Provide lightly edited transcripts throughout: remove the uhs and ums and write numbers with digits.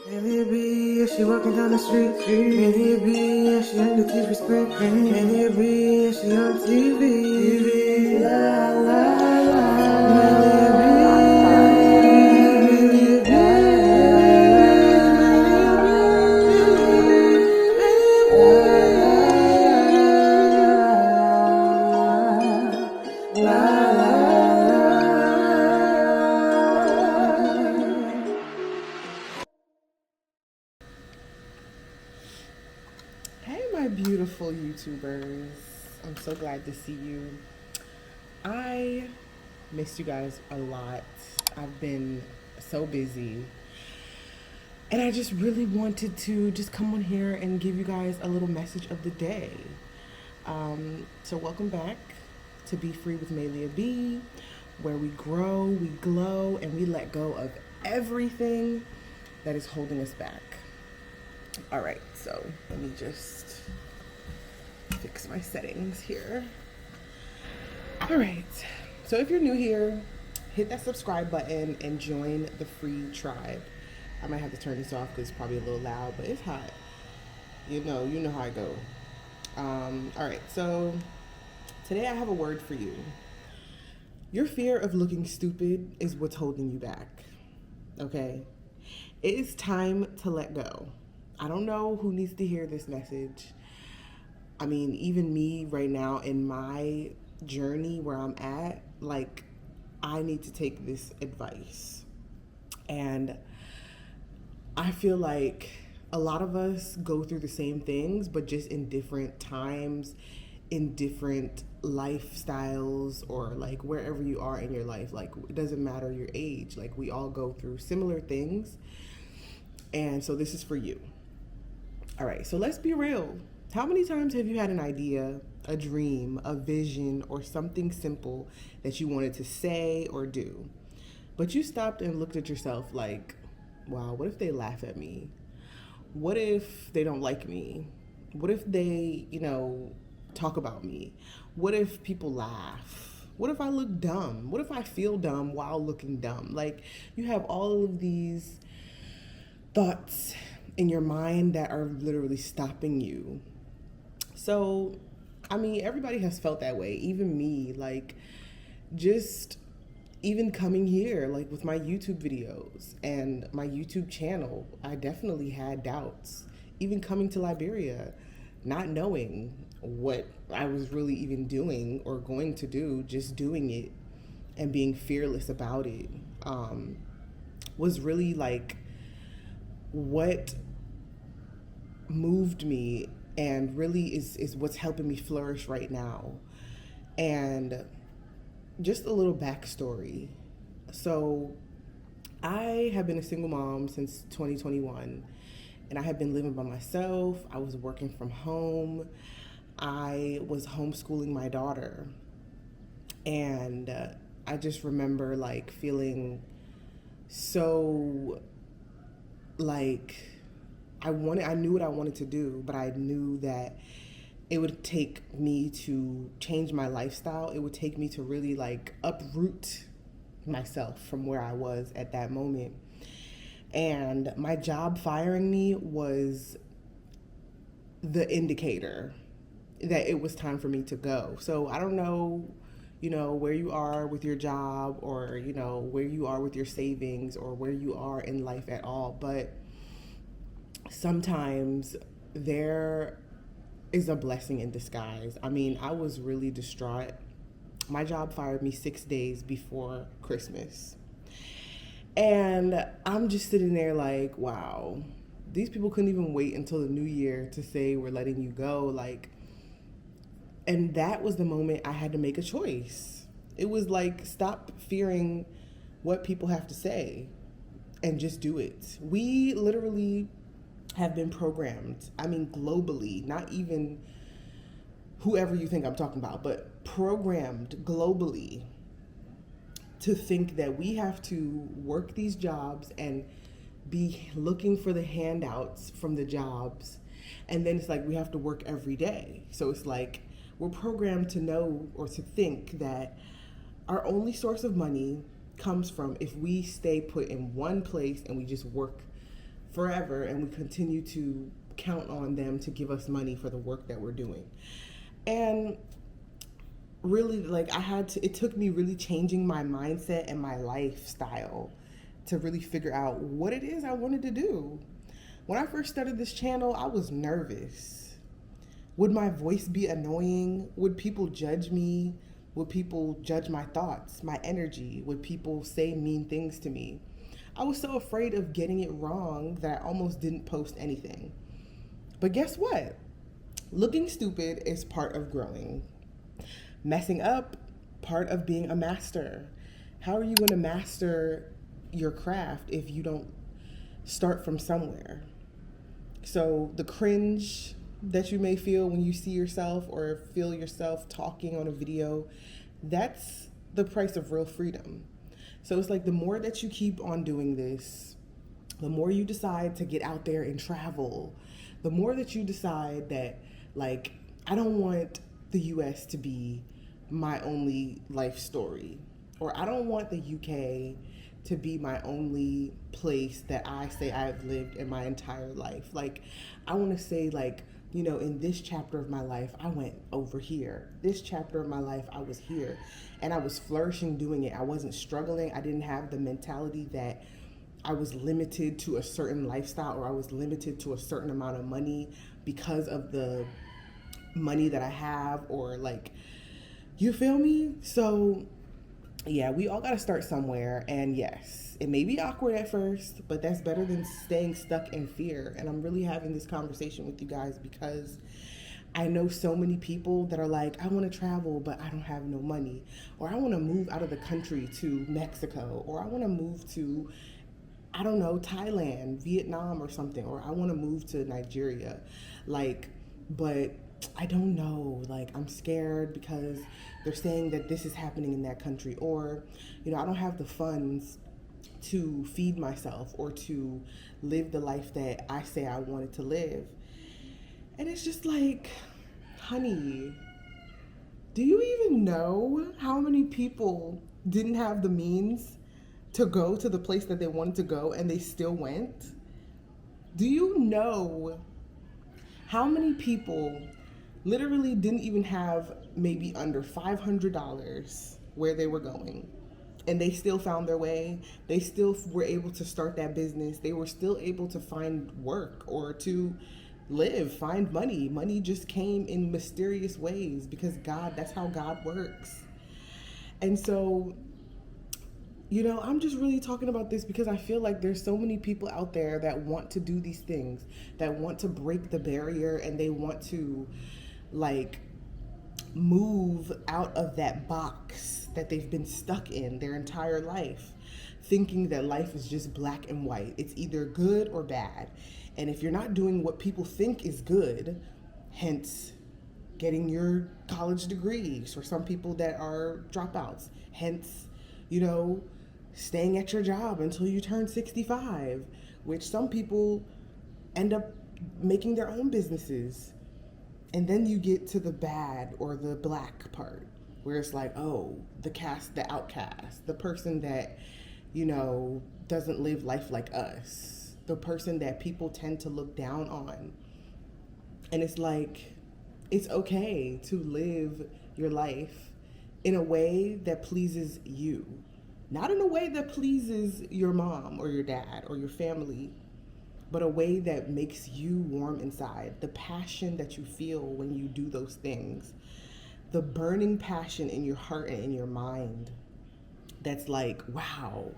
Maelia B, yeah, she walking down the street. Maelia B, yeah, she under teach respect. Maelia B, yeah, she on TV. La la la. Maelia B, Maelia B, Maelia B, la la la. Hey, my beautiful YouTubers. I'm so glad to see you. I missed you guys a lot. I've been so busy. And I just really wanted to just come on here and give you guys a little message of the day. So welcome back to Be Free with Maelia B, where we grow, we glow, and we let go of everything that is holding us back. All right, so let me just fix my settings here. All right, so if you're new here, hit that subscribe button and join the free tribe. I might have to turn this off because it's probably a little loud, but it's hot. You know how I go. All right, so today I have a word for you. Your fear of looking stupid is what's holding you back, okay? It is time to let go. I don't know who needs to hear this message. I mean, even me right now in my journey where I'm at, like, I need to take this advice. And I feel like a lot of us go through the same things, but just in different times, in different lifestyles, or like wherever you are in your life. Like, it doesn't matter your age. Like, we all go through similar things. And so this is for you. All right, so let's be real. How many times have you had an idea, a dream, a vision, or something simple that you wanted to say or do, but you stopped and looked at yourself like, wow, what if they laugh at me? What if they don't like me? What if they, talk about me? What if people laugh? What if I look dumb? What if I feel dumb while looking dumb? Like, you have all of these thoughts in your mind that are literally stopping you. So, I mean, everybody has felt that way, even me. Like, just even coming here, like with my YouTube videos and my YouTube channel, I definitely had doubts. Even coming to Liberia, not knowing what I was really even doing or going to do, just doing it and being fearless about it, was really like what moved me, and really is what's helping me flourish right now. And just a little backstory. So I have been a single mom since 2021, and I have been living by myself. I was working from home. I was homeschooling my daughter. And I just remember like feeling so like I knew what I wanted to do, but I knew that it would take me to change my lifestyle. It would take me to really like uproot myself from where I was at that moment. And my job firing me was the indicator that it was time for me to go. So I don't know, where you are with your job, or, where you are with your savings, or where you are in life at all. But sometimes there is a blessing in disguise. I mean, I was really distraught. My job fired me 6 days before Christmas. And I'm just sitting there like, wow, these people couldn't even wait until the new year to say we're letting you go. Like, and that was the moment I had to make a choice. It was like, stop fearing what people have to say and just do it. We literally have been programmed, I mean, globally, not even whoever you think I'm talking about, but programmed globally to think that we have to work these jobs and be looking for the handouts from the jobs. And then it's like we have to work every day. So it's like we're programmed to know or to think that our only source of money comes from if we stay put in one place and we just work forever, and we continue to count on them to give us money for the work that we're doing. And really, like, it took me really changing my mindset and my lifestyle to really figure out what it is I wanted to do. When I first started this channel, I was nervous. Would my voice be annoying? Would people judge me? Would people judge my thoughts, my energy? Would people say mean things to me? I was so afraid of getting it wrong that I almost didn't post anything. But guess what? Looking stupid is part of growing. Messing up, part of being a master. How are you going to master your craft if you don't start from somewhere? So the cringe that you may feel when you see yourself or feel yourself talking on a video, that's the price of real freedom. So it's like the more that you keep on doing this, the more you decide to get out there and travel, the more that you decide that, like, I don't want the US to be my only life story, or I don't want the UK to be my only place that I say I've lived in my entire life. Like, I want to say, like, you know, in this chapter of my life, I went over here. This chapter of my life, I was here. And I was flourishing doing it. I wasn't struggling. I didn't have the mentality that I was limited to a certain lifestyle, or I was limited to a certain amount of money because of the money that I have, or like, you feel me? So yeah, we all got to start somewhere. And yes, it may be awkward at first, but that's better than staying stuck in fear. And I'm really having this conversation with you guys because I know so many people that are like, I want to travel, but I don't have no money. Or I want to move out of the country to Mexico. Or I want to move to, I don't know, Thailand, Vietnam or something. Or I want to move to Nigeria. Like, but I don't know, like, I'm scared because they're saying that this is happening in that country, or, you know, I don't have the funds to feed myself or to live the life that I say I wanted to live. And it's just like, honey, do you even know how many people didn't have the means to go to the place that they wanted to go and they still went? Do you know how many people literally didn't even have maybe under $500 where they were going, and they still found their way? They still were able to start that business. They were still able to find work or to live, find money. Money just came in mysterious ways because God, that's how God works. And so, you know, I'm just really talking about this because I feel like there's so many people out there that want to do these things, that want to break the barrier, and they want to, like, move out of that box that they've been stuck in their entire life, thinking that life is just black and white. It's either good or bad. And if you're not doing what people think is good, hence getting your college degrees, or some people that are dropouts, hence, you know, staying at your job until you turn 65, which some people end up making their own businesses. And then you get to the bad or the black part, where it's like, oh, the outcast, the person that, you know, doesn't live life like us, the person that people tend to look down on. And it's like, it's okay to live your life in a way that pleases you, not in a way that pleases your mom or your dad or your family, but a way that makes you warm inside. The passion that you feel when you do those things, the burning passion in your heart and in your mind, that's like, wow,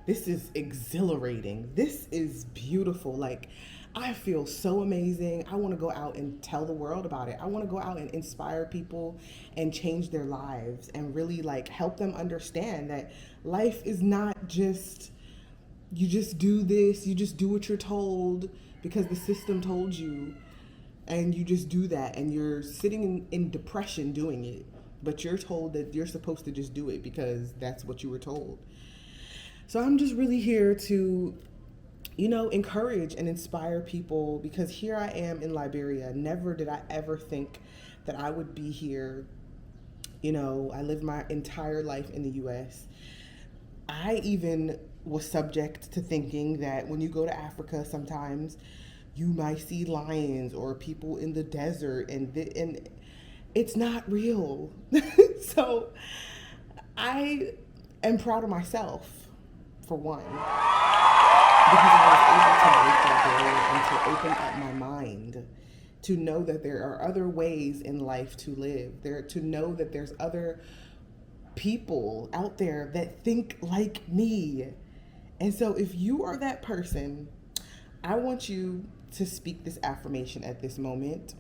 this is exhilarating. This is beautiful. Like, I feel so amazing. I want to go out and tell the world about it. I want to go out and inspire people and change their lives and really, like, help them understand that life is not just, you just do this, you just do what you're told because the system told you, and you just do that, and you're sitting in depression doing it, but you're told that you're supposed to just do it because that's what you were told. So I'm just really here to, you know, encourage and inspire people, because here I am in Liberia. Never did I ever think that I would be here. You know, I lived my entire life in the US. I even was subject to thinking that when you go to Africa, sometimes you might see lions or people in the desert, and it's not real. So I am proud of myself, for one, because I was able to break that barrier and to open up my mind to know that there are other ways in life to live. There to know that there's other people out there that think like me. And so if you are that person, I want you to speak this affirmation at this moment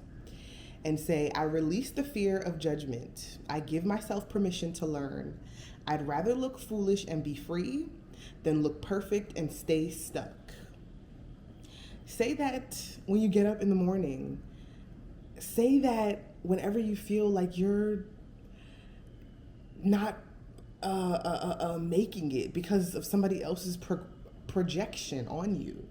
and say, I release the fear of judgment. I give myself permission to learn. I'd rather look foolish and be free than look perfect and stay stuck. Say that when you get up in the morning. Say that whenever you feel like you're not making it because of somebody else's projection on you.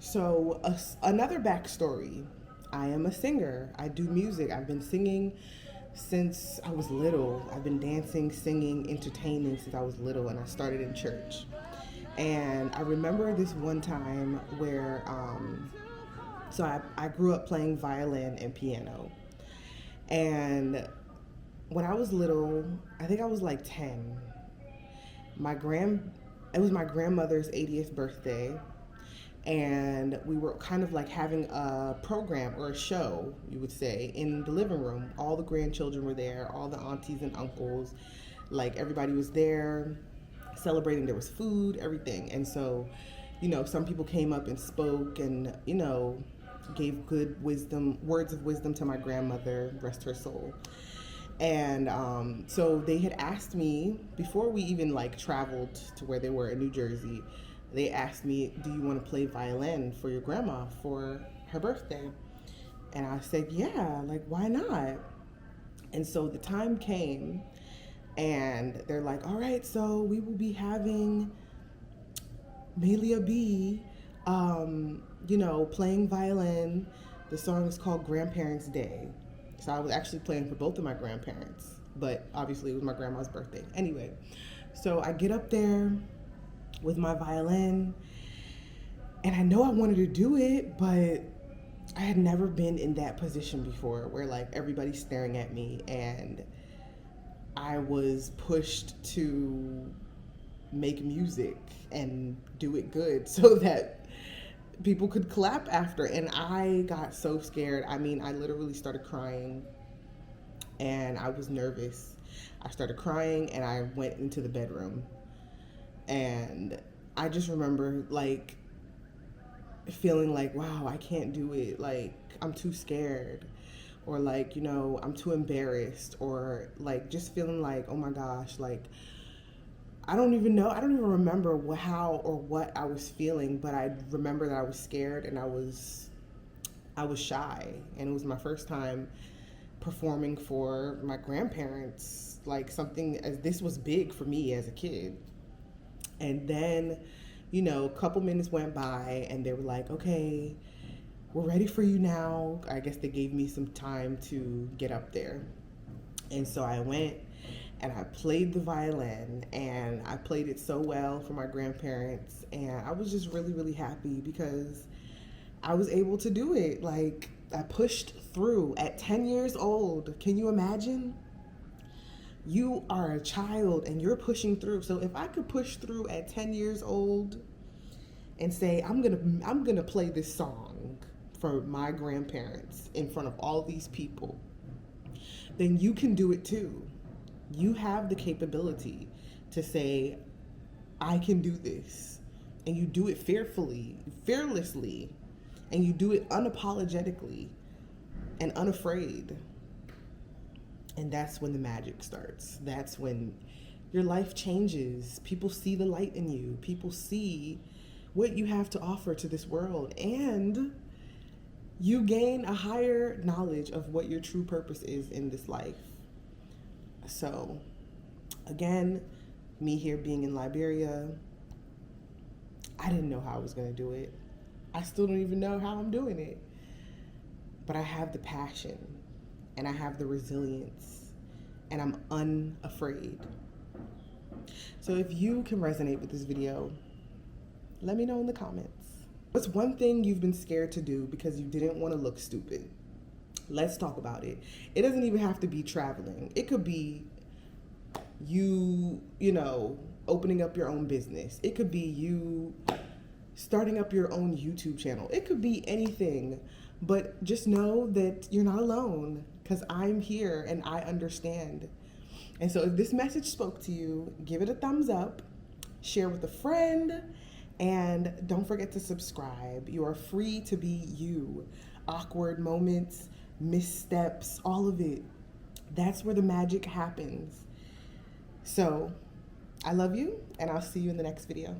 So, another backstory, I am a singer. I do music. I've been singing since I was little. I've been dancing, singing, entertaining since I was little, and I started in church. And I remember this one time where, so I grew up playing violin and piano. And when I was little, I think I was like 10, it was my grandmother's 80th birthday, and we were kind of like having a program or a show, you would say, in the living room. All the grandchildren were there, all the aunties and uncles, like everybody was there celebrating. There was food, everything. And so, some people came up and spoke and, gave good words of wisdom to my grandmother, rest her soul. And so they had asked me, before we even like traveled to where they were in New Jersey, they asked me, do you want to play violin for your grandma for her birthday? And I said, yeah, like, why not? And so the time came, and they're like, all right, so we will be having Maelia B, playing violin. The song is called Grandparents' Day. So I was actually playing for both of my grandparents, but obviously it was my grandma's birthday. Anyway, so I get up there with my violin, and I know I wanted to do it, but I had never been in that position before where like everybody's staring at me, and I was pushed to make music and do it good so that people could clap after. And I got so scared. I mean, I literally started crying, and I was nervous. I started crying, and I went into the bedroom, and I just remember like feeling like, wow, I can't do it. Like, I'm too scared, or like, I'm too embarrassed, or like just feeling like, oh my gosh, like I don't even remember how or what I was feeling, but I remember that I was scared, and I was shy, and it was my first time performing for my grandparents, like something as this was big for me as a kid. And then, a couple minutes went by, and they were like, okay, we're ready for you now. I guess they gave me some time to get up there. And so I went, and I played the violin, and I played it so well for my grandparents, and I was just really, really happy because I was able to do it. Like, I pushed through at 10 years old. Can you imagine? You are a child and you're pushing through. So if I could push through at 10 years old and say, I'm gonna play this song for my grandparents in front of all these people, then you can do it too. You have the capability to say, I can do this. And you do it fearlessly, and you do it unapologetically and unafraid. And that's when the magic starts. That's when your life changes. People see the light in you. People see what you have to offer to this world. And you gain a higher knowledge of what your true purpose is in this life. So, again, me here being in Liberia, I didn't know how I was going to do it. I still don't even know how I'm doing it. But I have the passion, and I have the resilience, and I'm unafraid. So if you can resonate with this video, let me know in the comments. What's one thing you've been scared to do because you didn't want to look stupid? Let's talk about it. It doesn't even have to be traveling. It could be you know, opening up your own business. It could be you starting up your own YouTube channel. It could be anything. But just know that you're not alone, because I'm here and I understand. And so if this message spoke to you, give it a thumbs up, share with a friend, and don't forget to subscribe. You are free to be you. Awkward moments, missteps, all of it. That's where the magic happens. So I love you, and I'll see you in the next video.